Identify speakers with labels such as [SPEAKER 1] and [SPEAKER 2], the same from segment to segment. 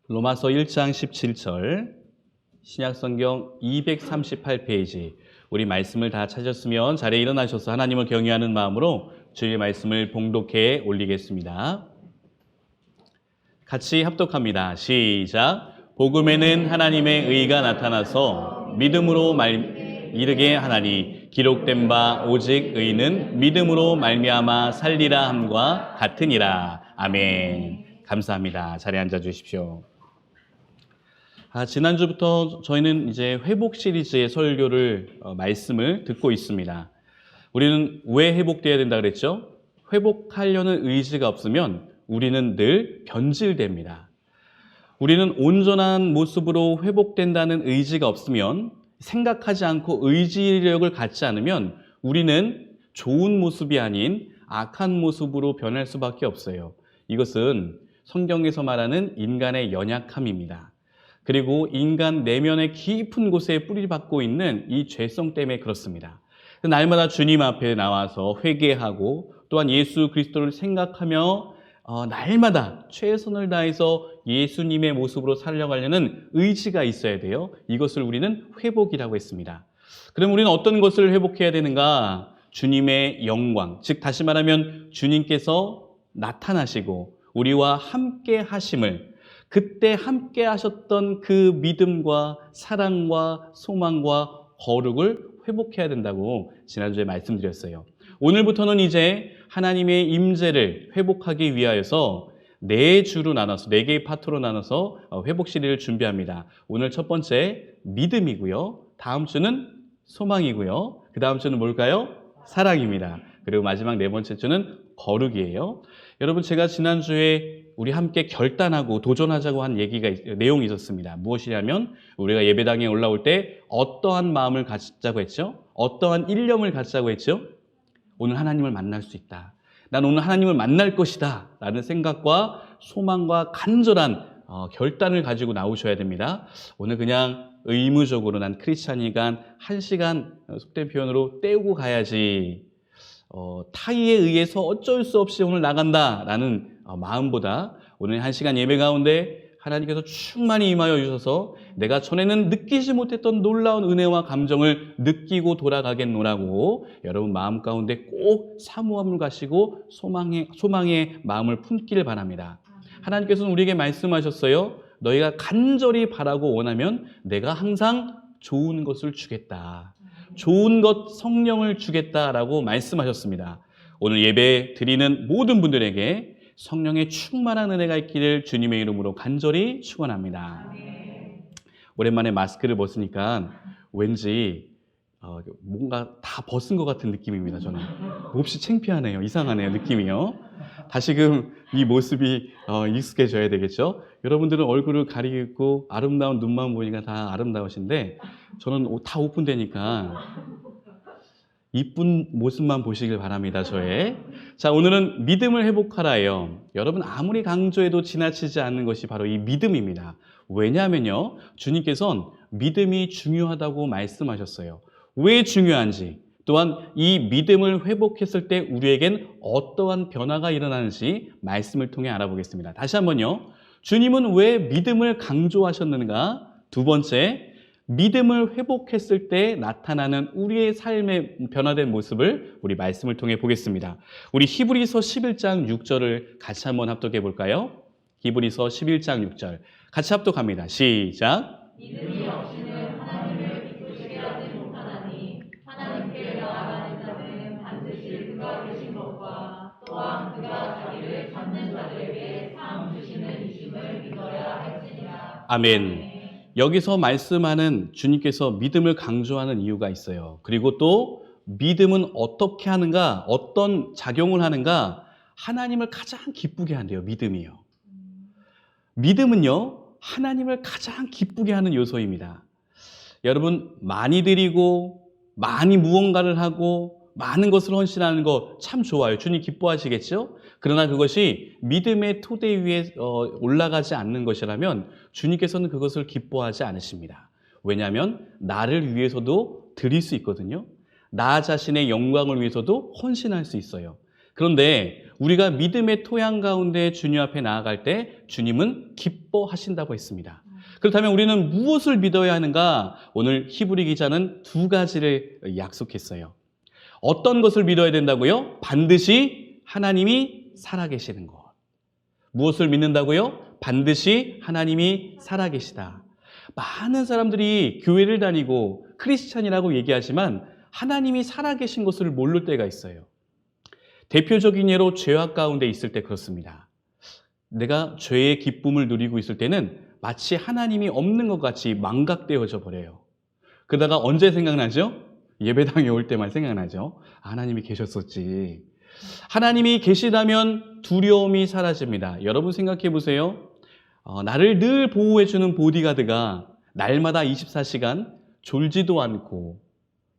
[SPEAKER 1] 로마서 1장 17절, 신약성경 238페이지. 우리 말씀을 다 찾았으면 자리에 일어나셔서 하나님을 경외하는 마음으로 주의 말씀을 봉독해 올리겠습니다. 같이 합독합니다. 시작. 복음에는 하나님의 의가 나타나서 믿음으로 이르게 하나니 기록된 바 오직 의는 믿음으로 말미암아 살리라 함과 같으니라. 아멘. 감사합니다. 자리에 앉아 주십시오. 지난주부터 저희는 이제 회복 시리즈의 설교를 말씀을 듣고 있습니다. 우리는 왜 회복돼야 된다 그랬죠? 회복하려는 의지가 없으면 우리는 늘 변질됩니다. 우리는 온전한 모습으로 회복된다는 의지가 없으면, 생각하지 않고 의지력을 갖지 않으면 우리는 좋은 모습이 아닌 악한 모습으로 변할 수밖에 없어요. 이것은 성경에서 말하는 인간의 연약함입니다. 그리고 인간 내면의 깊은 곳에 뿌리박고 있는 이 죄성 때문에 그렇습니다. 날마다 주님 앞에 나와서 회개하고 또한 예수 그리스도를 생각하며 날마다 최선을 다해서 예수님의 모습으로 살려가려는 의지가 있어야 돼요. 이것을 우리는 회복이라고 했습니다. 그럼 우리는 어떤 것을 회복해야 되는가? 주님의 영광, 즉 다시 말하면 주님께서 나타나시고 우리와 함께 하심을, 그때 함께 하셨던 그 믿음과 사랑과 소망과 거룩을 회복해야 된다고 지난주에 말씀드렸어요. 오늘부터는 이제 하나님의 임재를 회복하기 위하여서 네 개의 파트로 나눠서 회복 시리즈를 준비합니다. 오늘 첫 번째 믿음이고요. 다음 주는 소망이고요. 그 다음 주는 뭘까요? 사랑입니다. 그리고 마지막 네 번째 주는 거룩이에요. 여러분, 제가 지난주에 우리 함께 결단하고 도전하자고 한 내용이 있었습니다. 무엇이냐면 우리가 예배당에 올라올 때 어떠한 마음을 갖자고 했죠? 어떠한 일념을 갖자고 했죠? 오늘 하나님을 만날 수 있다. 난 오늘 하나님을 만날 것이다. 라는 생각과 소망과 간절한 결단을 가지고 나오셔야 됩니다. 오늘 그냥 의무적으로 난 크리스찬이니까 1시간 속된 표현으로 때우고 가야지, 타의에 의해서 어쩔 수 없이 오늘 나간다라는 마음보다 오늘 1시간 예배 가운데 하나님께서 충만히 임하여 주셔서 내가 전에는 느끼지 못했던 놀라운 은혜와 감정을 느끼고 돌아가겠노라고 여러분 마음 가운데 꼭 사모함을 가시고 소망의 마음을 품기를 바랍니다. 하나님께서는 우리에게 말씀하셨어요. 너희가 간절히 바라고 원하면 내가 항상 좋은 것을 주겠다. 좋은 것, 성령을 주겠다라고 말씀하셨습니다. 오늘 예배 드리는 모든 분들에게 성령의 충만한 은혜가 있기를 주님의 이름으로 간절히 축원합니다. 오랜만에 마스크를 벗으니까 왠지 뭔가 다 벗은 것 같은 느낌입니다. 저는 몹시 창피하네요. 이상하네요. 느낌이요. 다시금 이 모습이 익숙해져야 되겠죠. 여러분들은 얼굴을 가리고 아름다운 눈만 보니까 다 아름다우신데 저는 다 오픈되니까 이쁜 모습만 보시길 바랍니다. 저의. 자, 오늘은 믿음을 회복하라예요. 여러분 아무리 강조해도 지나치지 않는 것이 바로 이 믿음입니다. 왜냐하면요, 주님께서는 믿음이 중요하다고 말씀하셨어요. 왜 중요한지, 또한 이 믿음을 회복했을 때 우리에겐 어떠한 변화가 일어나는지 말씀을 통해 알아보겠습니다. 다시 한번요. 주님은 왜 믿음을 강조하셨는가? 두 번째, 믿음을 회복했을 때 나타나는 우리의 삶의 변화된 모습을 우리 말씀을 통해 보겠습니다. 우리 히브리서 11장 6절을 같이 한번 합독해 볼까요? 히브리서 11장 6절 같이 합독합니다. 시작.
[SPEAKER 2] 믿음이 없이는 하나님을 기쁘시게 하지 못하나니 하나님께 나아가는 자는 반드시 그가 계신 것과 또한 그가 자기를 찾는 자들에게 상 주시는 이심을 믿어야 할지니라.
[SPEAKER 1] 아멘. 여기서 말씀하는 주님께서 믿음을 강조하는 이유가 있어요. 그리고 또 믿음은 어떻게 하는가, 어떤 작용을 하는가, 하나님을 가장 기쁘게 한대요. 믿음이요. 믿음은요, 하나님을 가장 기쁘게 하는 요소입니다. 여러분, 많이 드리고 많이 무언가를 하고 많은 것을 헌신하는 거 참 좋아요. 주님 기뻐하시겠죠? 그러나 그것이 믿음의 토대 위에 올라가지 않는 것이라면 주님께서는 그것을 기뻐하지 않으십니다. 왜냐하면 나를 위해서도 드릴 수 있거든요. 나 자신의 영광을 위해서도 헌신할 수 있어요. 그런데 우리가 믿음의 토양 가운데 주님 앞에 나아갈 때 주님은 기뻐하신다고 했습니다. 그렇다면 우리는 무엇을 믿어야 하는가? 오늘 히브리 기자는 두 가지를 약속했어요. 어떤 것을 믿어야 된다고요? 반드시 하나님이 살아계시는 것. 무엇을 믿는다고요? 반드시 하나님이 살아계시다. 많은 사람들이 교회를 다니고 크리스찬이라고 얘기하지만 하나님이 살아계신 것을 모를 때가 있어요. 대표적인 예로 죄악 가운데 있을 때 그렇습니다. 내가 죄의 기쁨을 누리고 있을 때는 마치 하나님이 없는 것 같이 망각되어져 버려요. 그러다가 언제 생각나죠? 예배당에 올 때만 생각나죠. 하나님이 계셨었지. 하나님이 계시다면 두려움이 사라집니다. 여러분 생각해 보세요. 나를 늘 보호해주는 보디가드가 날마다 24시간 졸지도 않고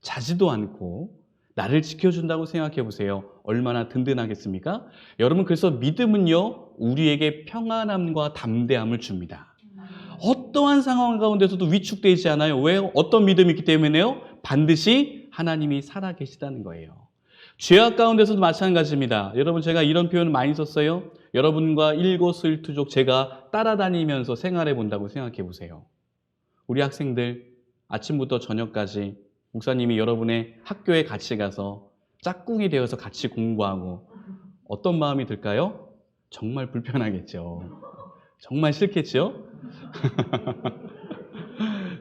[SPEAKER 1] 자지도 않고 나를 지켜준다고 생각해 보세요. 얼마나 든든하겠습니까? 여러분, 그래서 믿음은요, 우리에게 평안함과 담대함을 줍니다. 어떠한 상황 가운데서도 위축되지 않아요. 왜? 어떤 믿음이 있기 때문에요? 반드시 하나님이 살아계시다는 거예요. 죄악 가운데서도 마찬가지입니다. 여러분, 제가 이런 표현을 많이 썼어요. 여러분과 일거수일투족 제가 따라다니면서 생활해 본다고 생각해 보세요. 우리 학생들 아침부터 저녁까지 목사님이 여러분의 학교에 같이 가서 짝꿍이 되어서 같이 공부하고 어떤 마음이 들까요? 정말 불편하겠죠. 정말 싫겠죠?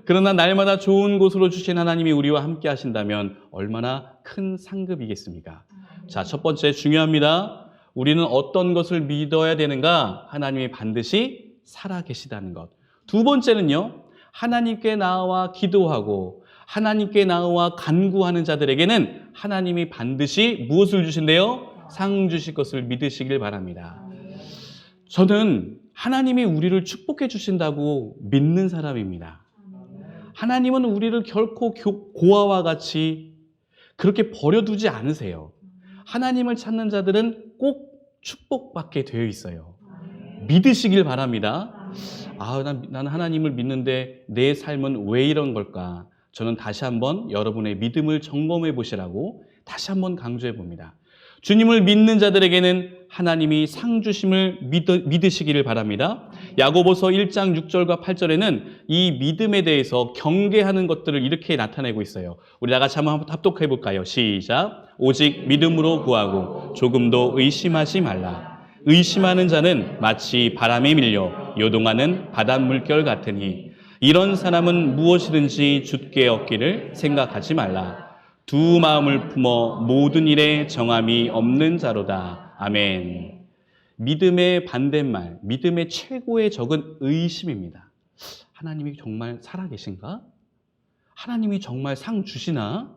[SPEAKER 1] 그러나 날마다 좋은 곳으로 주신 하나님이 우리와 함께 하신다면 얼마나 큰 상급이겠습니까? 자, 첫 번째 중요합니다. 우리는 어떤 것을 믿어야 되는가? 하나님이 반드시 살아계시다는 것. 두 번째는요, 하나님께 나와 기도하고 하나님께 나와 간구하는 자들에게는 하나님이 반드시 무엇을 주신대요? 상 주실 것을 믿으시길 바랍니다. 저는 하나님이 우리를 축복해 주신다고 믿는 사람입니다. 하나님은 우리를 결코 고아와 같이 그렇게 버려두지 않으세요. 하나님을 찾는 자들은 꼭 축복받게 되어 있어요. 믿으시길 바랍니다. 난 하나님을 믿는데 내 삶은 왜 이런 걸까? 저는 다시 한번 여러분의 믿음을 점검해 보시라고 다시 한번 강조해 봅니다. 주님을 믿는 자들에게는 하나님이 상 주심을 믿으시기를 바랍니다. 야고보서 1장 6절과 8절에는 이 믿음에 대해서 경계하는 것들을 이렇게 나타내고 있어요. 우리 다 같이 한번 합독해 볼까요? 시작. 오직 믿음으로 구하고 조금도 의심하지 말라. 의심하는 자는 마치 바람에 밀려 요동하는 바닷물결 같으니 이런 사람은 무엇이든지 주께 얻기를 생각하지 말라. 두 마음을 품어 모든 일에 정함이 없는 자로다. 아멘. 믿음의 반대말, 믿음의 최고의 적은 의심입니다. 하나님이 정말 살아계신가? 하나님이 정말 상 주시나?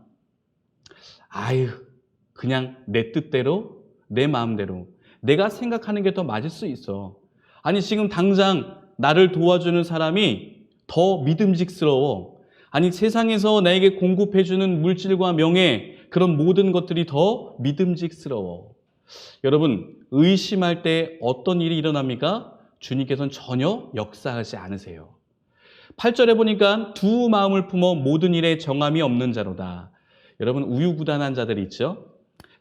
[SPEAKER 1] 그냥 내 뜻대로, 내 마음대로 내가 생각하는 게 더 맞을 수 있어. 아니, 지금 당장 나를 도와주는 사람이 더 믿음직스러워. 아니, 세상에서 나에게 공급해주는 물질과 명예, 그런 모든 것들이 더 믿음직스러워. 여러분, 의심할 때 어떤 일이 일어납니까? 주님께서는 전혀 역사하지 않으세요. 8절에 보니까 두 마음을 품어 모든 일에 정함이 없는 자로다. 여러분, 우유부단한 자들이 있죠?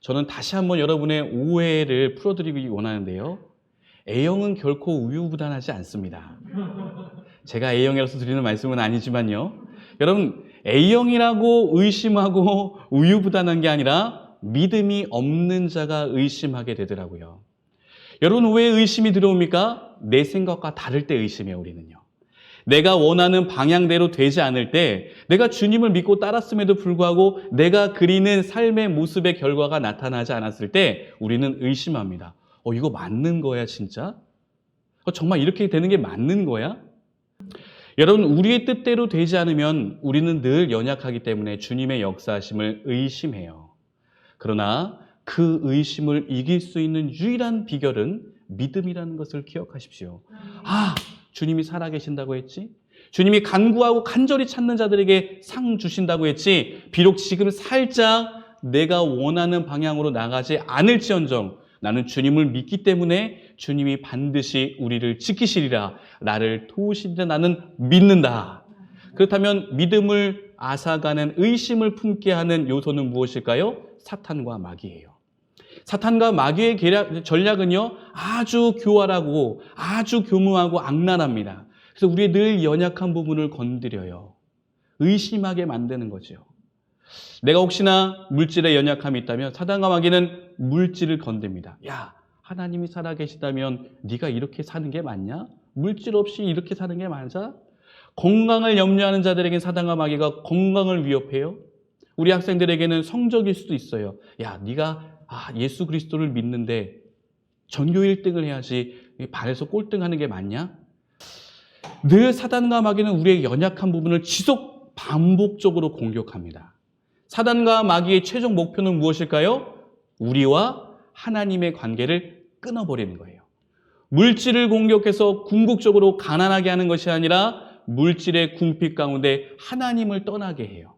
[SPEAKER 1] 저는 다시 한번 여러분의 오해를 풀어드리기 원하는데요. A형은 결코 우유부단하지 않습니다. 제가 A형이라서 드리는 말씀은 아니지만요. 여러분, A형이라고 의심하고 우유부단한 게 아니라 믿음이 없는 자가 의심하게 되더라고요. 여러분, 왜 의심이 들어옵니까? 내 생각과 다를 때 의심해요, 우리는요. 내가 원하는 방향대로 되지 않을 때, 내가 주님을 믿고 따랐음에도 불구하고 내가 그리는 삶의 모습의 결과가 나타나지 않았을 때 우리는 의심합니다. 이거 맞는 거야, 진짜? 정말 이렇게 되는 게 맞는 거야? 여러분, 우리의 뜻대로 되지 않으면 우리는 늘 연약하기 때문에 주님의 역사하심을 의심해요. 그러나 그 의심을 이길 수 있는 유일한 비결은 믿음이라는 것을 기억하십시오. 주님이 살아계신다고 했지? 주님이 간구하고 간절히 찾는 자들에게 상 주신다고 했지? 비록 지금 살짝 내가 원하는 방향으로 나가지 않을지언정 나는 주님을 믿기 때문에 주님이 반드시 우리를 지키시리라, 나를 도우시리라, 나는 믿는다. 그렇다면 믿음을 앗아가는 의심을 품게 하는 요소는 무엇일까요? 사탄과 마귀예요. 사탄과 마귀의 전략은요, 아주 교활하고 아주 교묘하고 악랄합니다. 그래서 우리의 늘 연약한 부분을 건드려요. 의심하게 만드는 거죠. 내가 혹시나 물질에 연약함이 있다면 사단과 마귀는 물질을 건듭니다. 야, 하나님이 살아계시다면 네가 이렇게 사는 게 맞냐? 물질 없이 이렇게 사는 게 맞아? 건강을 염려하는 자들에게는 사단과 마귀가 건강을 위협해요. 우리 학생들에게는 성적일 수도 있어요. 야, 네가 예수 그리스도를 믿는데 전교 1등을 해야지 반에서 꼴등하는 게 맞냐? 늘 사단과 마귀는 우리의 연약한 부분을 지속 반복적으로 공격합니다. 사단과 마귀의 최종 목표는 무엇일까요? 우리와 하나님의 관계를 끊어버리는 거예요. 물질을 공격해서 궁극적으로 가난하게 하는 것이 아니라 물질의 궁핍 가운데 하나님을 떠나게 해요.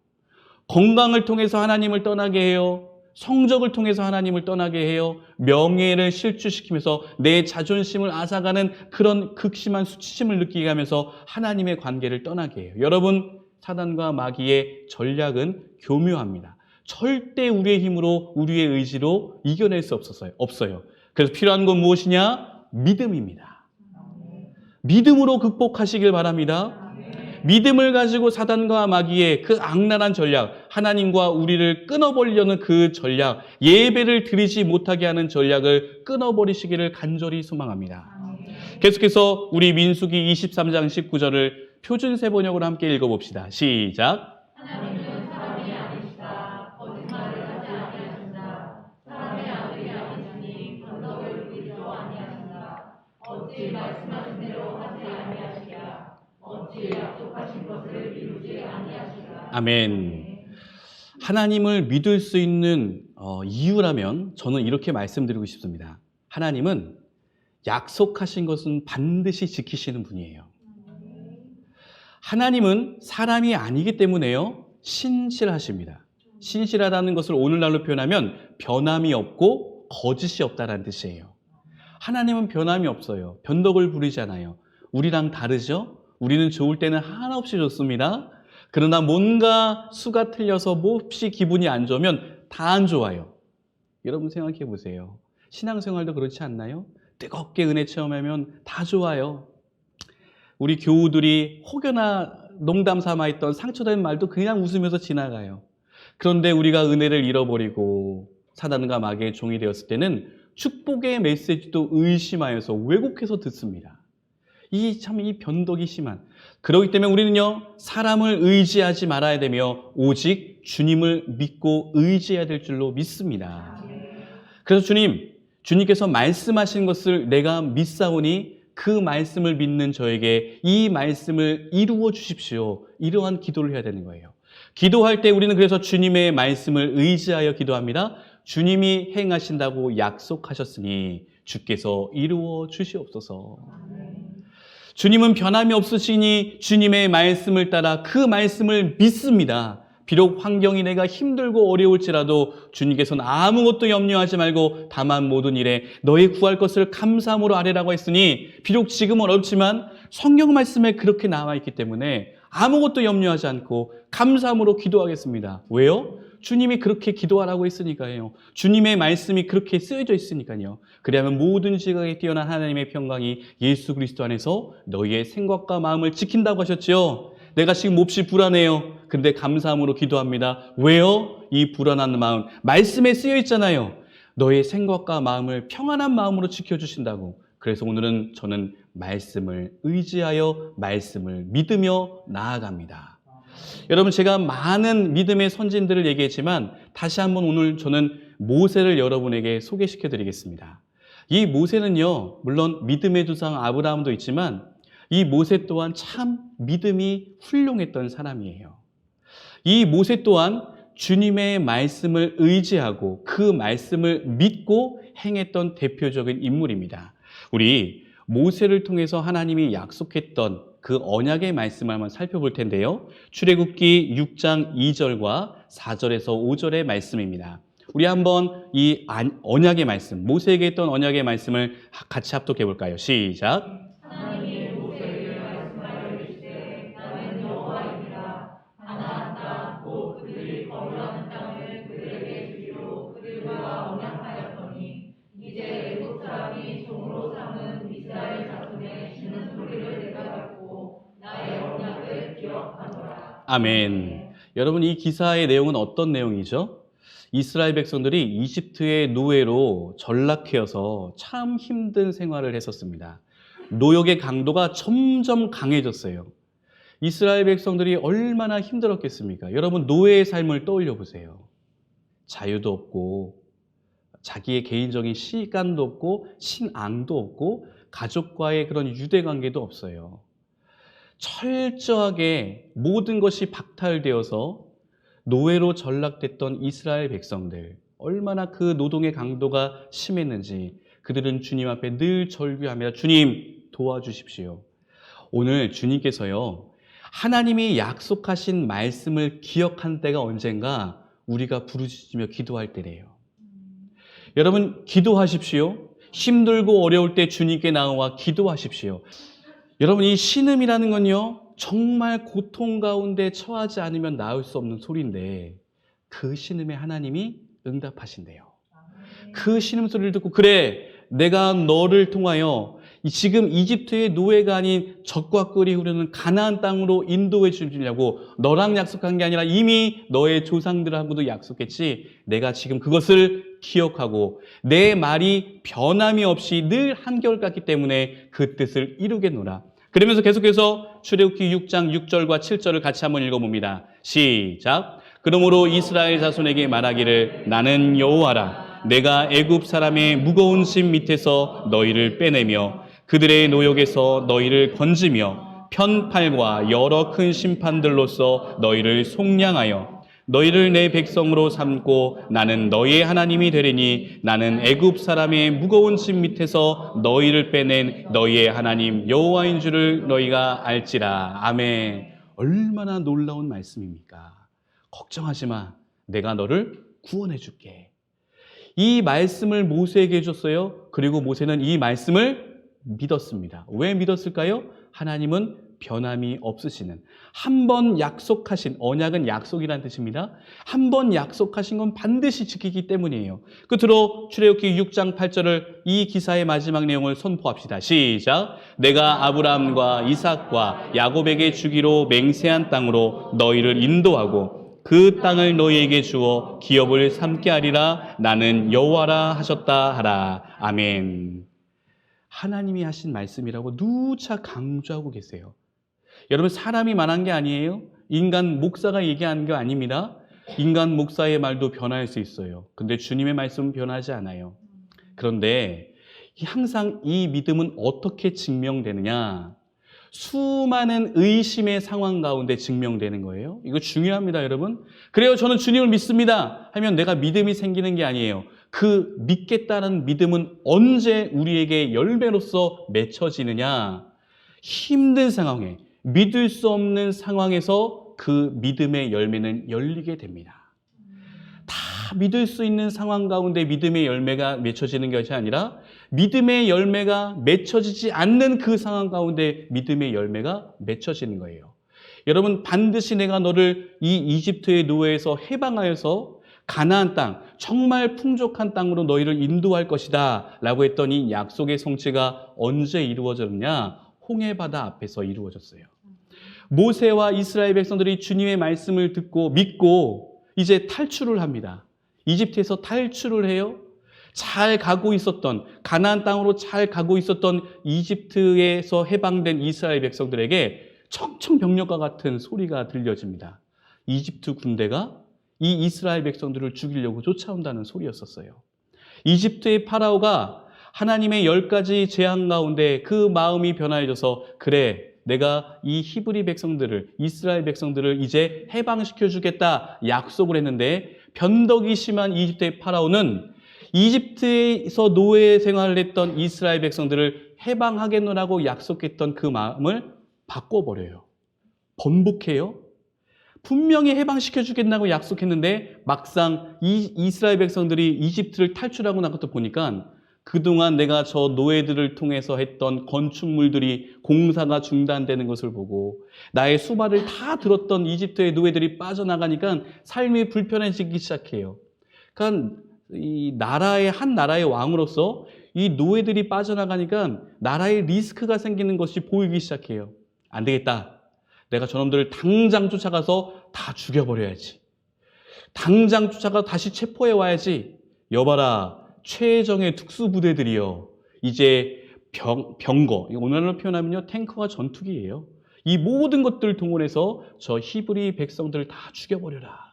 [SPEAKER 1] 건강을 통해서 하나님을 떠나게 해요. 성적을 통해서 하나님을 떠나게 해요. 명예를 실추시키면서 내 자존심을 앗아가는 그런 극심한 수치심을 느끼게 하면서 하나님의 관계를 떠나게 해요. 여러분, 사단과 마귀의 전략은 교묘합니다. 절대 우리의 힘으로, 우리의 의지로 이겨낼 수 없어요. 그래서 필요한 건 무엇이냐? 믿음입니다. 믿음으로 극복하시길 바랍니다. 믿음을 가지고 사단과 마귀의 그 악랄한 전략, 하나님과 우리를 끊어버리려는 그 전략, 예배를 드리지 못하게 하는 전략을 끊어버리시기를 간절히 소망합니다. 계속해서 우리 민수기 23장 19절을 표준세 번역으로 함께 읽어봅시다. 시작.
[SPEAKER 2] 하나님은 사람이 아니시다. 거짓말을 하지 아니하신다. 사람의 아들이 아니시니 건덕을 부리지도 아니하신다. 어찌 말씀하신 대로 하지 아니하시랴. 어찌 약속하신 것을 이루지 아니하시랴.
[SPEAKER 1] 아멘. 하나님을 믿을 수 있는 이유라면 저는 이렇게 말씀드리고 싶습니다. 하나님은 약속하신 것은 반드시 지키시는 분이에요. 하나님은 사람이 아니기 때문에요, 신실하십니다. 신실하다는 것을 오늘날로 표현하면 변함이 없고 거짓이 없다는 뜻이에요. 하나님은 변함이 없어요. 변덕을 부리잖아요. 우리랑 다르죠? 우리는 좋을 때는 한없이 좋습니다. 그러나 뭔가 수가 틀려서 몹시 기분이 안 좋으면 다 안 좋아요. 여러분 생각해 보세요. 신앙생활도 그렇지 않나요? 뜨겁게 은혜 체험하면 다 좋아요. 우리 교우들이 혹여나 농담 삼아 있던 상처된 말도 그냥 웃으면서 지나가요. 그런데 우리가 은혜를 잃어버리고 사단과 마귀의 종이 되었을 때는 축복의 메시지도 의심하여서 왜곡해서 듣습니다. 이 변덕이 심한. 그렇기 때문에 우리는요, 사람을 의지하지 말아야 되며 오직 주님을 믿고 의지해야 될 줄로 믿습니다. 그래서 주님께서 말씀하신 것을 내가 믿사오니 그 말씀을 믿는 저에게 이 말씀을 이루어 주십시오. 이러한 기도를 해야 되는 거예요. 기도할 때 우리는 그래서 주님의 말씀을 의지하여 기도합니다. 주님이 행하신다고 약속하셨으니 주께서 이루어 주시옵소서. 주님은 변함이 없으시니 주님의 말씀을 따라 그 말씀을 믿습니다. 비록 환경이 내가 힘들고 어려울지라도 주님께서는 아무것도 염려하지 말고 다만 모든 일에 너희 구할 것을 감사함으로 아뢰라고 했으니 비록 지금은 어렵지만 성경 말씀에 그렇게 나와 있기 때문에 아무것도 염려하지 않고 감사함으로 기도하겠습니다. 왜요? 주님이 그렇게 기도하라고 했으니까요. 주님의 말씀이 그렇게 쓰여져 있으니까요. 그리하면 모든 지각에 뛰어난 하나님의 평강이 예수 그리스도 안에서 너희의 생각과 마음을 지킨다고 하셨죠. 내가 지금 몹시 불안해요. 근데 감사함으로 기도합니다. 왜요? 이 불안한 마음, 말씀에 쓰여 있잖아요. 너의 생각과 마음을 평안한 마음으로 지켜주신다고. 그래서 오늘은 저는 말씀을 의지하여 말씀을 믿으며 나아갑니다. 여러분, 제가 많은 믿음의 선진들을 얘기했지만 다시 한번 오늘 저는 모세를 여러분에게 소개시켜 드리겠습니다. 이 모세는요, 물론 믿음의 조상 아브라함도 있지만 이 모세 또한 참 믿음이 훌륭했던 사람이에요. 이 모세 또한 주님의 말씀을 의지하고 그 말씀을 믿고 행했던 대표적인 인물입니다. 우리 모세를 통해서 하나님이 약속했던 그 언약의 말씀을 한번 살펴볼 텐데요. 출애굽기 6장 2절과 4절에서 5절의 말씀입니다. 우리 한번 이 언약의 말씀, 모세에게 했던 언약의 말씀을 같이 합독해 볼까요? 시작.
[SPEAKER 2] 하나님이 모세에게 말씀하여 이르시되 나는 여호와이니라. 하나님 곧 그들이 거류하는 땅을 그들에게 주기로 그들과 언약하였던
[SPEAKER 1] 아멘. 여러분, 이 기사의 내용은 어떤 내용이죠? 이스라엘 백성들이 이집트의 노예로 전락해서 참 힘든 생활을 했었습니다. 노역의 강도가 점점 강해졌어요. 이스라엘 백성들이 얼마나 힘들었겠습니까? 여러분, 노예의 삶을 떠올려 보세요. 자유도 없고 자기의 개인적인 시간도 없고 신앙도 없고 가족과의 그런 유대관계도 없어요. 철저하게 모든 것이 박탈되어서 노예로 전락됐던 이스라엘 백성들, 얼마나 그 노동의 강도가 심했는지 그들은 주님 앞에 늘 절규하며 주님 도와주십시오. 오늘 주님께서요, 하나님이 약속하신 말씀을 기억한 때가 언젠가 우리가 부르짖으며 기도할 때래요. 여러분, 기도하십시오. 힘들고 어려울 때 주님께 나와 기도하십시오. 여러분, 이 신음이라는 건요, 정말 고통 가운데 처하지 않으면 나올 수 없는 소리인데 그 신음에 하나님이 응답하신대요. 그 신음소리를 듣고 그래, 내가 너를 통하여 지금 이집트의 노예가 아닌 젖과 꿀이 흐르는 가나안 땅으로 인도해 주려고 너랑 약속한 게 아니라 이미 너의 조상들하고도 약속했지. 내가 지금 그것을 기억하고 내 말이 변함이 없이 늘 한결같기 때문에 그 뜻을 이루겠노라. 그러면서 계속해서 출애굽기 6장 6절과 7절을 같이 한번 읽어봅니다. 시작. 그러므로 이스라엘 자손에게 말하기를 나는 여호와라. 내가 애굽 사람의 무거운 짐 밑에서 너희를 빼내며 그들의 노역에서 너희를 건지며 편팔과 여러 큰 심판들로서 너희를 속량하여 너희를 내 백성으로 삼고 나는 너희의 하나님이 되리니 나는 애굽 사람의 무거운 짐 밑에서 너희를 빼낸 너희의 하나님 여호와인 줄을 너희가 알지라. 아멘. 얼마나 놀라운 말씀입니까? 걱정하지 마. 내가 너를 구원해 줄게. 이 말씀을 모세에게 해줬어요. 그리고 모세는 이 말씀을 믿었습니다. 왜 믿었을까요? 하나님은 변함이 없으시는, 한 번 약속하신, 언약은 약속이라는 뜻입니다. 한 번 약속하신 건 반드시 지키기 때문이에요. 끝으로 출애굽기 6장 8절을 이 기사의 마지막 내용을 선포합시다. 시작. 내가 아브라함과 이삭과 야곱에게 주기로 맹세한 땅으로 너희를 인도하고 그 땅을 너희에게 주어 기업을 삼게 하리라. 나는 여호와라 하셨다 하라. 아멘. 하나님이 하신 말씀이라고 누차 강조하고 계세요. 여러분, 사람이 말한 게 아니에요. 인간 목사가 얘기한 게 아닙니다. 인간 목사의 말도 변할 수 있어요. 근데 주님의 말씀은 변하지 않아요. 그런데 항상 이 믿음은 어떻게 증명되느냐? 수많은 의심의 상황 가운데 증명되는 거예요. 이거 중요합니다, 여러분. 그래요, 저는 주님을 믿습니다 하면 내가 믿음이 생기는 게 아니에요. 그 믿겠다는 믿음은 언제 우리에게 열매로서 맺혀지느냐? 힘든 상황에, 믿을 수 없는 상황에서 그 믿음의 열매는 열리게 됩니다. 다 믿을 수 있는 상황 가운데 믿음의 열매가 맺혀지는 것이 아니라 믿음의 열매가 맺혀지지 않는 그 상황 가운데 믿음의 열매가 맺혀지는 거예요. 여러분, 반드시 내가 너를 이 이집트의 노예에서 해방하여서 가나안 땅, 정말 풍족한 땅으로 너희를 인도할 것이다 라고 했던 이 약속의 성취가 언제 이루어졌느냐? 홍해바다 앞에서 이루어졌어요. 모세와 이스라엘 백성들이 주님의 말씀을 듣고 믿고 이제 탈출을 합니다. 이집트에서 탈출을 해요. 잘 가고 있었던, 가나안 땅으로 잘 가고 있었던 이집트에서 해방된 이스라엘 백성들에게 청청병력과 같은 소리가 들려집니다. 이집트 군대가 이 이스라엘 백성들을 죽이려고 쫓아온다는 소리였었어요. 이집트의 파라오가 하나님의 10가지 재앙 가운데 그 마음이 변화해져서 그래, 내가 이 히브리 백성들을, 이스라엘 백성들을 이제 해방시켜 주겠다 약속을 했는데 변덕이 심한 이집트의 파라오는 이집트에서 노예 생활을 했던 이스라엘 백성들을 해방하겠노라고 약속했던 그 마음을 바꿔버려요. 번복해요. 분명히 해방시켜 주겠다고 약속했는데 막상 이스라엘 백성들이 이집트를 탈출하고 나서 보니까 그동안 내가 저 노예들을 통해서 했던 건축물들이 공사가 중단되는 것을 보고 나의 수발을 다 들었던 이집트의 노예들이 빠져나가니까 삶이 불편해지기 시작해요. 그러니까 이 나라의 한 나라의 왕으로서 이 노예들이 빠져나가니까 나라의 리스크가 생기는 것이 보이기 시작해요. 안 되겠다. 내가 저놈들을 당장 쫓아가서 다 죽여버려야지. 당장 쫓아가 다시 체포해 와야지. 여봐라, 최정의 특수부대들이요. 이제 병거, 오늘날로 표현하면요, 탱크와 전투기예요. 이 모든 것들을 동원해서 저 히브리 백성들을 다 죽여버려라.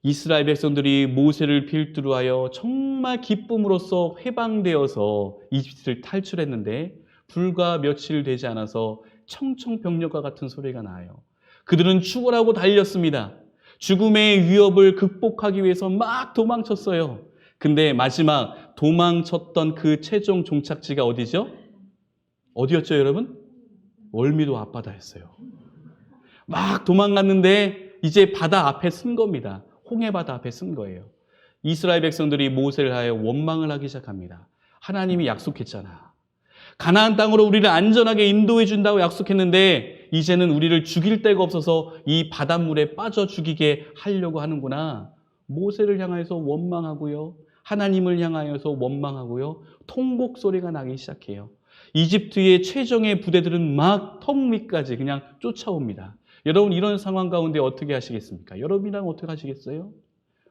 [SPEAKER 1] 이스라엘 백성들이 모세를 필두로 하여 정말 기쁨으로써 해방되어서 이집트를 탈출했는데 불과 며칠 되지 않아서 청청병력과 같은 소리가 나요. 그들은 죽으라고 달렸습니다. 죽음의 위협을 극복하기 위해서 막 도망쳤어요. 근데 마지막 도망쳤던 그 최종 종착지가 어디죠? 어디였죠, 여러분? 월미도 앞바다였어요. 막 도망갔는데 이제 바다 앞에 쓴 겁니다. 홍해바다 앞에 쓴 거예요. 이스라엘 백성들이 모세를 하여 원망을 하기 시작합니다. 하나님이 약속했잖아. 가나안 땅으로 우리를 안전하게 인도해 준다고 약속했는데 이제는 우리를 죽일 데가 없어서 이 바닷물에 빠져 죽이게 하려고 하는구나. 모세를 향하여서 원망하고요. 하나님을 향하여서 원망하고요. 통곡 소리가 나기 시작해요. 이집트의 최정의 부대들은 막 턱 밑까지 그냥 쫓아옵니다. 여러분, 이런 상황 가운데 어떻게 하시겠습니까? 여러분이랑 어떻게 하시겠어요?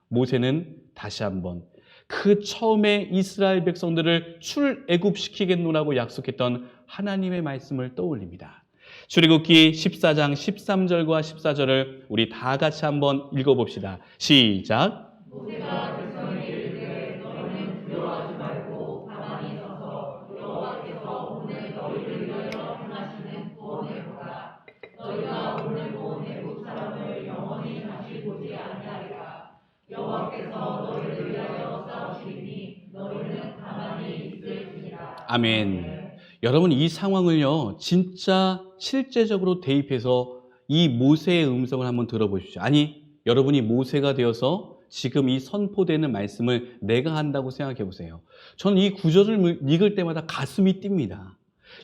[SPEAKER 1] 모세는 다시 한번 그 처음에 이스라엘 백성들을 출애굽시키겠노라고 약속했던 하나님의 말씀을 떠올립니다. 출애굽기 14장 13절과 14절을 우리 다 같이 한번 읽어봅시다. 시작.
[SPEAKER 2] 모세가 백성에게 이르되 너희는 두려워하지 말고 가만히 서서 여호와께서 오늘 너희를 위하여 행하시는 구원을 보라. 너희가 오늘 본 애국 사람을 영원히 다시 보지 아니하리라. 여호와께서 너희를 위하여 싸우시리니 너희는 가만히 있을지니라.
[SPEAKER 1] 아멘. 여러분, 이 상황을요, 진짜 실제적으로 대입해서 이 모세의 음성을 한번 들어보십시오. 아니, 여러분이 모세가 되어서 지금 이 선포되는 말씀을 내가 한다고 생각해 보세요. 저는 이 구절을 읽을 때마다 가슴이 뜁니다.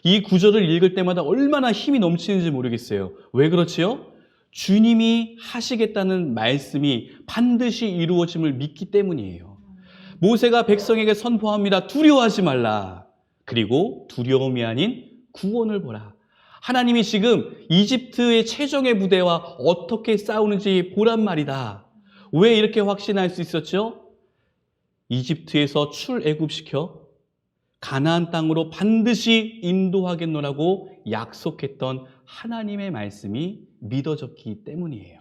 [SPEAKER 1] 이 구절을 읽을 때마다 얼마나 힘이 넘치는지 모르겠어요. 왜 그렇지요? 주님이 하시겠다는 말씀이 반드시 이루어짐을 믿기 때문이에요. 모세가 백성에게 선포합니다. 두려워하지 말라. 그리고 두려움이 아닌 구원을 보라. 하나님이 지금 이집트의 최정의 부대와 어떻게 싸우는지 보란 말이다. 왜 이렇게 확신할 수 있었죠? 이집트에서 출애굽시켜 가나안 땅으로 반드시 인도하겠노라고 약속했던 하나님의 말씀이 믿어졌기 때문이에요.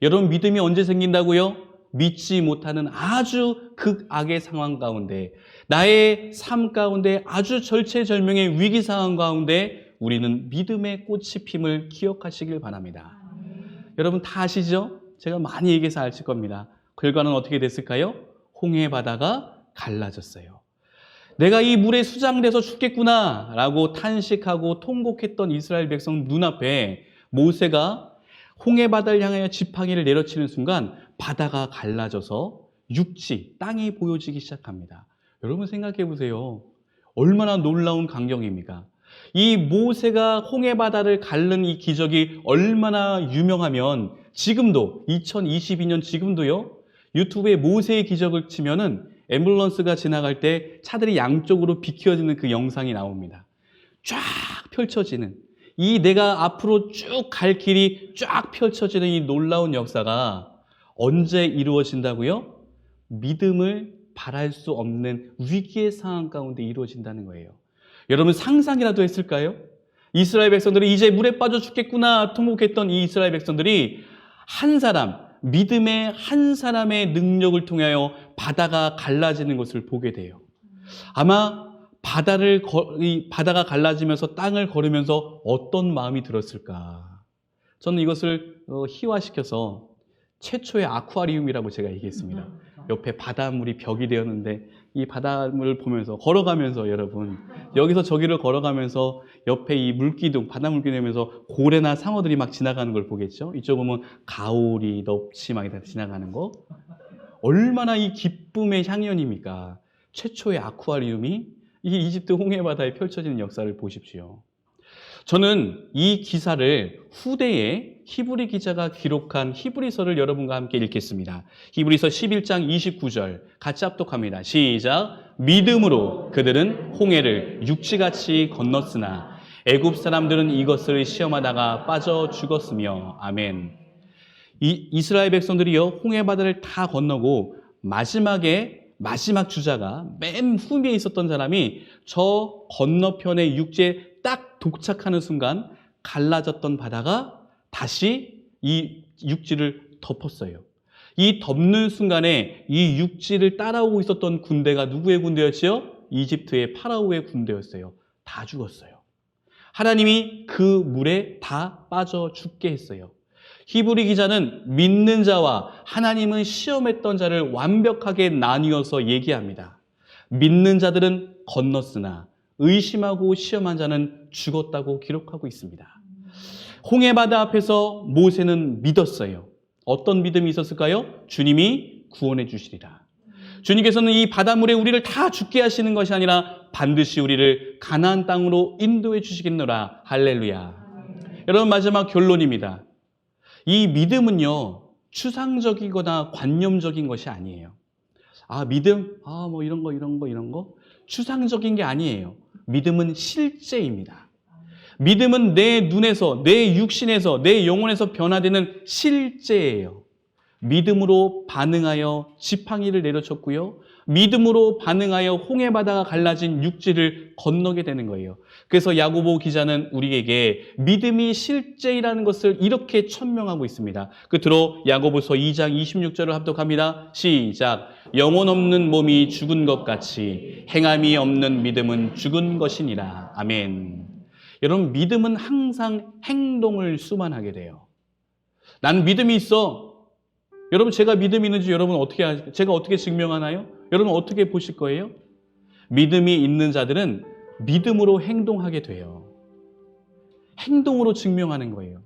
[SPEAKER 1] 여러분, 믿음이 언제 생긴다고요? 믿지 못하는 아주 극악의 상황 가운데, 나의 삶 가운데 아주 절체절명의 위기 상황 가운데 우리는 믿음의 꽃이 핌을 기억하시길 바랍니다. 여러분 다 아시죠? 제가 많이 얘기해서 아실 겁니다. 결과는 어떻게 됐을까요? 홍해 바다가 갈라졌어요. 내가 이 물에 수장돼서 죽겠구나 라고 탄식하고 통곡했던 이스라엘 백성 눈앞에 모세가 홍해 바다를 향하여 지팡이를 내려치는 순간 바다가 갈라져서 육지, 땅이 보여지기 시작합니다. 여러분 생각해 보세요. 얼마나 놀라운 광경입니까? 이 모세가 홍해 바다를 가른 이 기적이 얼마나 유명하면 지금도 2022년 지금도요. 유튜브에 모세의 기적을 치면은 앰뷸런스가 지나갈 때 차들이 양쪽으로 비켜지는 그 영상이 나옵니다. 쫙 펼쳐지는 이 내가 앞으로 쭉 갈 길이 쫙 펼쳐지는 이 놀라운 역사가 언제 이루어진다고요? 믿음을 바랄 수 없는 위기의 상황 가운데 이루어진다는 거예요. 여러분 상상이라도 했을까요? 이스라엘 백성들이 이제 물에 빠져 죽겠구나 통곡했던 이 이스라엘 백성들이 한 사람, 믿음의 한 사람의 능력을 통하여 바다가 갈라지는 것을 보게 돼요. 아마 바다가 갈라지면서 땅을 걸으면서 어떤 마음이 들었을까? 저는 이것을 희화시켜서 최초의 아쿠아리움이라고 제가 얘기했습니다. 옆에 바닷물이 벽이 되었는데 이 바닷물을 보면서 걸어가면서 여러분 여기서 저기를 걸어가면서 옆에 이 물기둥 바닷물기둥 되면서 고래나 상어들이 막 지나가는 걸 보겠죠. 이쪽 보면 가오리, 넙치 막 지나가는 거 얼마나 이 기쁨의 향연입니까? 최초의 아쿠아리움이 이 이집트 홍해바다에 펼쳐지는 역사를 보십시오. 저는 이 기사를 후대에 히브리 기자가 기록한 히브리서를 여러분과 함께 읽겠습니다. 히브리서 11장 29절 같이 합독합니다. 시작. 믿음으로 그들은 홍해를 육지같이 건넜으나 애굽 사람들은 이것을 시험하다가 빠져 죽었으며. 아멘. 이스라엘 백성들이요, 홍해 바다를 다 건너고 마지막 주자가 맨 후미에 있었던 사람이 저 건너편의 육지에 딱 도착하는 순간 갈라졌던 바다가 다시 이 육지를 덮었어요. 이 덮는 순간에 이 육지를 따라오고 있었던 군대가 누구의 군대였지요? 이집트의 파라오의 군대였어요. 다 죽었어요. 하나님이 그 물에 다 빠져 죽게 했어요. 히브리 기자는 믿는 자와 하나님은 시험했던 자를 완벽하게 나뉘어서 얘기합니다. 믿는 자들은 건넜으나 의심하고 시험한 자는 죽었다고 기록하고 있습니다. 홍해바다 앞에서 모세는 믿었어요. 어떤 믿음이 있었을까요? 주님이 구원해 주시리라. 주님께서는 이 바닷물에 우리를 다 죽게 하시는 것이 아니라 반드시 우리를 가나안 땅으로 인도해 주시겠노라. 할렐루야. 여러분, 마지막 결론입니다. 이 믿음은요, 추상적이거나 관념적인 것이 아니에요. 믿음? 뭐 이런 거. 추상적인 게 아니에요. 믿음은 실제입니다. 믿음은 내 눈에서, 내 육신에서, 내 영혼에서 변화되는 실제예요. 믿음으로 반응하여 지팡이를 내려쳤고요. 믿음으로 반응하여 홍해바다가 갈라진 육지를 건너게 되는 거예요. 그래서 야고보 기자는 우리에게 믿음이 실제이라는 것을 이렇게 천명하고 있습니다. 끝으로 야고보서 2장 26절을 합독합니다. 시작. 영혼 없는 몸이 죽은 것 같이 행함이 없는 믿음은 죽은 것이니라. 아멘. 여러분, 믿음은 항상 행동을 수반하게 돼요. 난 믿음이 있어. 여러분, 제가 믿음이 있는지 제가 어떻게 증명하나요? 여러분 어떻게 보실 거예요? 믿음이 있는 자들은 믿음으로 행동하게 돼요. 행동으로 증명하는 거예요.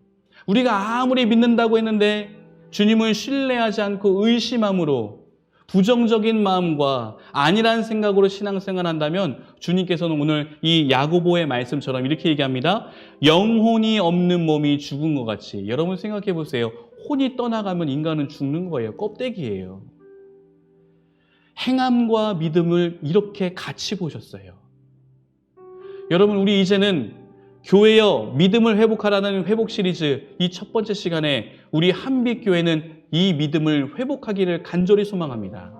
[SPEAKER 1] 우리가 아무리 믿는다고 했는데 주님을 신뢰하지 않고 의심함으로 부정적인 마음과 아니라는 생각으로 신앙생활 한다면 주님께서는 오늘 이 야고보의 말씀처럼 이렇게 얘기합니다. 영혼이 없는 몸이 죽은 것 같이. 여러분 생각해 보세요. 혼이 떠나가면 인간은 죽는 거예요. 껍데기예요. 행함과 믿음을 이렇게 같이 보셨어요. 여러분, 우리 이제는 교회여 믿음을 회복하라는 회복 시리즈 이 첫 번째 시간에 우리 한빛교회는 이 믿음을 회복하기를 간절히 소망합니다.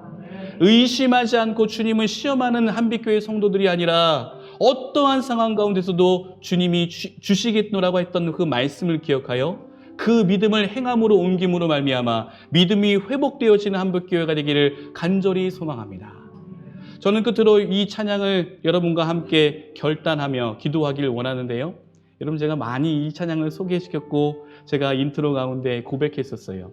[SPEAKER 1] 의심하지 않고 주님을 시험하는 한빛교회 성도들이 아니라 어떠한 상황 가운데서도 주님이 주시겠노라고 했던 그 말씀을 기억하여 그 믿음을 행함으로 옮김으로 말미암아 믿음이 회복되어지는 한빛교회가 되기를 간절히 소망합니다. 저는 끝으로 이 찬양을 여러분과 함께 결단하며 기도하기를 원하는데요. 여러분, 제가 많이 이 찬양을 소개시켰고 제가 인트로 가운데 고백했었어요.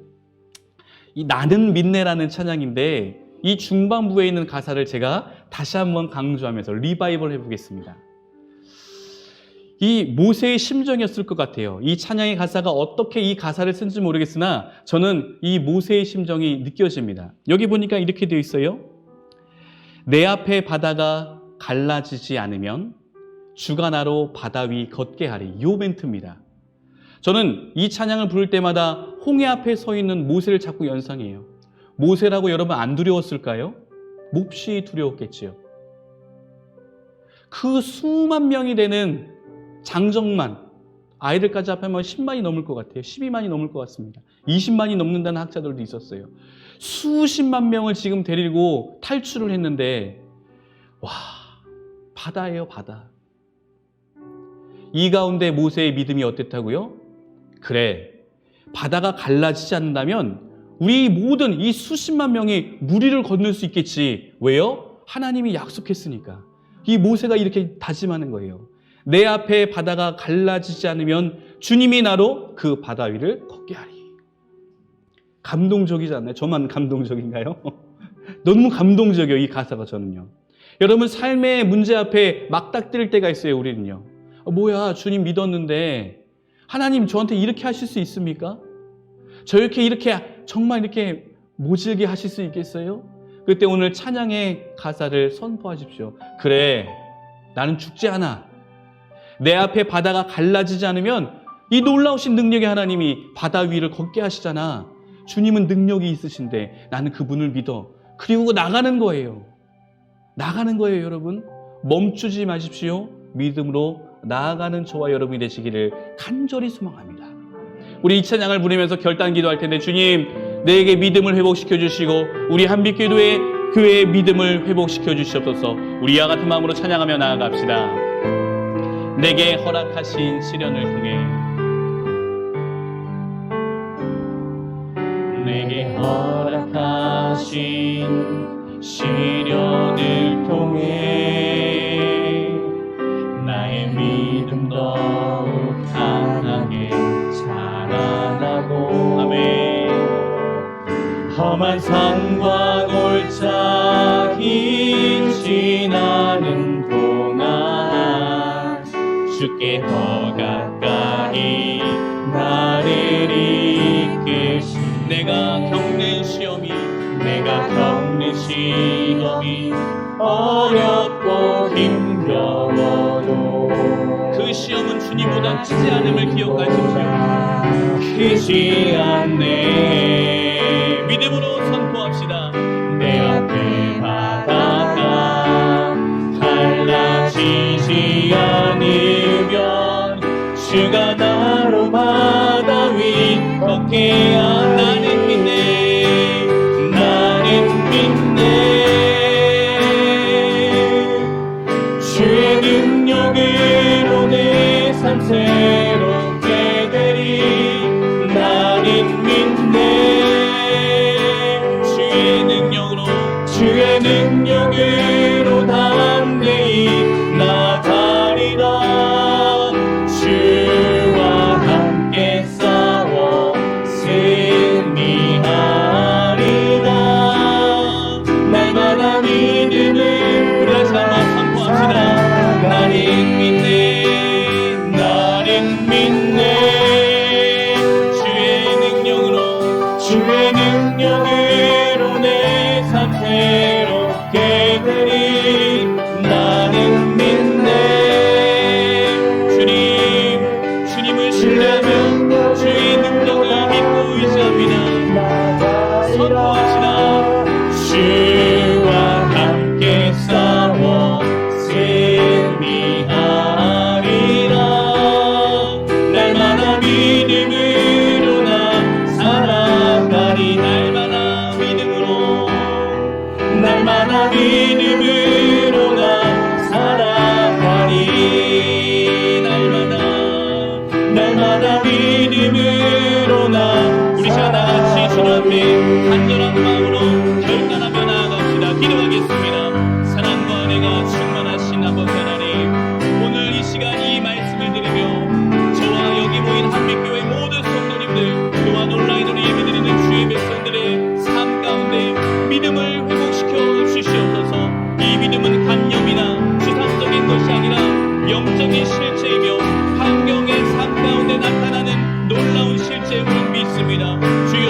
[SPEAKER 1] 이 나는 믿네라는 찬양인데 이 중반부에 있는 가사를 제가 다시 한번 강조하면서 리바이벌 해보겠습니다. 이 모세의 심정이었을 것 같아요. 이 찬양의 가사가 어떻게 이 가사를 쓴지 모르겠으나 저는 이 모세의 심정이 느껴집니다. 여기 보니까 이렇게 되어 있어요. 내 앞에 바다가 갈라지지 않으면 주가 나로 바다 위 걷게 하리. 이 멘트입니다. 저는 이 찬양을 부를 때마다 홍해 앞에 서 있는 모세를 자꾸 연상해요. 모세라고 여러분 안 두려웠을까요? 몹시 두려웠겠지요. 그 수만 명이 되는 장정만, 아이들까지 합하면 10만이 넘을 것 같아요. 12만이 넘을 것 같습니다. 20만이 넘는다는 학자들도 있었어요. 수십만 명을 지금 데리고 탈출을 했는데 바다예요, 바다. 이 가운데 모세의 믿음이 어땠다고요? 그래, 바다가 갈라지지 않는다면 우리 모든 이 수십만 명이 물 위를 건널 수 있겠지. 왜요? 하나님이 약속했으니까. 이 모세가 이렇게 다짐하는 거예요. 내 앞에 바다가 갈라지지 않으면 주님이 나로 그 바다 위를 걷게 하리. 감동적이지 않나요? 저만 감동적인가요? 너무 감동적이에요, 이 가사가. 저는요. 여러분, 삶의 문제 앞에 막닥뜨릴 때가 있어요. 우리는요. 뭐야, 주님 믿었는데 하나님 저한테 이렇게 하실 수 있습니까? 이렇게 정말 이렇게 모질게 하실 수 있겠어요? 그때 오늘 찬양의 가사를 선포하십시오. 그래, 나는 죽지 않아. 내 앞에 바다가 갈라지지 않으면 이 놀라우신 능력의 하나님이 바다 위를 걷게 하시잖아. 주님은 능력이 있으신데 나는 그분을 믿어. 그리고 나가는 거예요. 나가는 거예요, 여러분. 멈추지 마십시오. 믿음으로 나아가는 저와 여러분이 되시기를 간절히 소망합니다. 우리 이 찬양을 부르면서 결단 기도할 텐데, 주님, 내게 믿음을 회복시켜 주시고 우리 한빛교회의 교회의 믿음을 회복시켜 주시옵소서. 우리 이와 같은 마음으로 찬양하며 나아갑시다. 내게 허락하신 시련을 통해, 내게 허락하신 시련을 통해 나의 믿음 더욱 강하게 자라나고, 아멘. 험한 산과 골짜기 지나는 동안 주께 더 가까이 나를 이끄시, 내가 겪는 시험이 어렵고 힘겨워도 그 시험은 주님보다 크지 않음을 기억하십시오. 크지 않네. 믿음으로 선포합시다. 내 앞에 바다가 갈라지지 않으면 주가 나로 바다 위 걷게 나는 믿네. 나는 믿네. 주의 능력으로 내 삶 새롭게 되리. 나는 믿네. 주의 능력으로 담대히 나가리라. 주와 함께 싸워 승리하리라. 날마다 믿음을 다시 한번 선포합시다. 나는 믿네. 나는 믿네. 주의 능력으로 내 삶 새롭게 되리. 나는 믿네. 주님을 신뢰하며 주의 능력을 믿고 의지합니다. 선포합시다. 주와 함께 싸워 승리하리라. 날마다 믿음으로 나 살아가리. 날마다 믿음으로 나 살아가리. 날마다 믿음으로 나. 우리 시간 다같이 주님 앞에 간절한 마음으로 결단하며 나아갑시다. 기도하겠습니다. 사랑과 은혜가 충만하신 아버지 하나님, 오늘 이 시간 이 말씀을 드리며 저와 여기 모인 한빛교회 모든 성도님들, 또한 온라인으로 예배드리는 주의 백성들의 삶 가운데 믿음을 회복시켜 주시옵소서. 이 믿음은 관념이나 추상적인 것이 아니라 영적인 실체이며 환경의 삶 가운데 나타나는 놀라운 실체임을 믿습니다. 주여,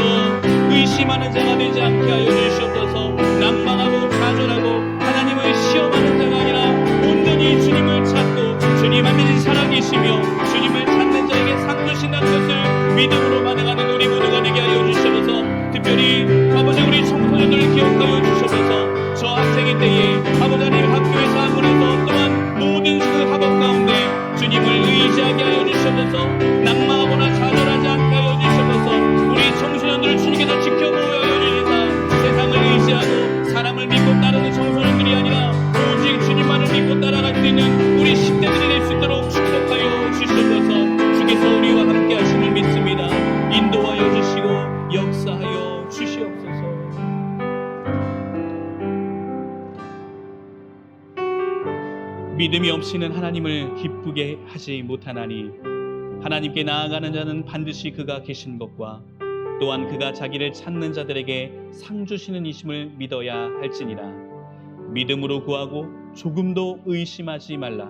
[SPEAKER 1] 의심하는 자가 되지 않게 하여 주시옵소서. 낭망하고 좌절하고 하나님을 시험하는 자가 아니라 온전히 주님을 찾고 주님 한 분이 살아계시며 주님을 찾는 자에게 상 주신다는 것을 믿음으로 반응하는 우리 모두가 되게 하여 주시옵소서. 특별히 아버지 우리 청소년들 기억하여 주시옵소서. 저 학생의 때에 아버지 하나님 학교에서 학원에서 또한 모든 그 학업 가운데 주님을 의지하게 하여 주시옵소서. 낭망하거나 좌절하지 않게 하여 주시옵소서. 우리 청소년들을 주님께서 지켜보여 주시사 세상을 의지하고 사람을 믿고 따르는 청소년들이 아니라 오직 주님만을 믿고 따라갈 수 있는 우리 10대들이 될 수 있도록 축복하여 주시옵소서. 주께서 우리와 함께 하심을 믿습니다. 인도하여 주시고 역사하여 주시옵소서. 믿음이 없이는 하나님을 기쁘게 하지 못하나니 하나님께 나아가는 자는 반드시 그가 계신 것과 또한 그가 자기를 찾는 자들에게 상 주시는 이심을 믿어야 할지니라. 믿음으로 구하고 조금도 의심하지 말라.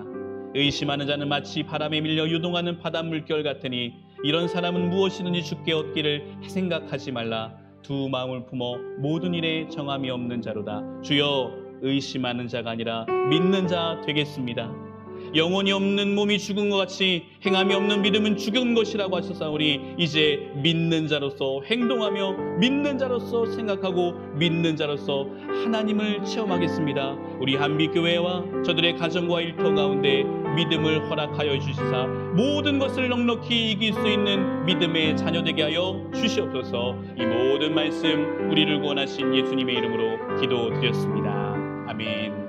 [SPEAKER 1] 의심하는 자는 마치 바람에 밀려 유동하는 바닷물결 같으니 이런 사람은 무엇이든지 주께 얻기를 생각하지 말라. 두 마음을 품어 모든 일에 정함이 없는 자로다. 주여, 의심하는 자가 아니라 믿는 자 되겠습니다. 영혼이 없는 몸이 죽은 것 같이 행함이 없는 믿음은 죽은 것이라고 하셨사오니 이제 믿는 자로서 행동하며 믿는 자로서 생각하고 믿는 자로서 하나님을 체험하겠습니다. 우리 한빛교회와 저들의 가정과 일터 가운데 믿음을 허락하여 주시사 모든 것을 넉넉히 이길 수 있는 믿음의 자녀 되게 하여 주시옵소서. 이 모든 말씀 우리를 구원하신 예수님의 이름으로 기도드렸습니다. 아멘.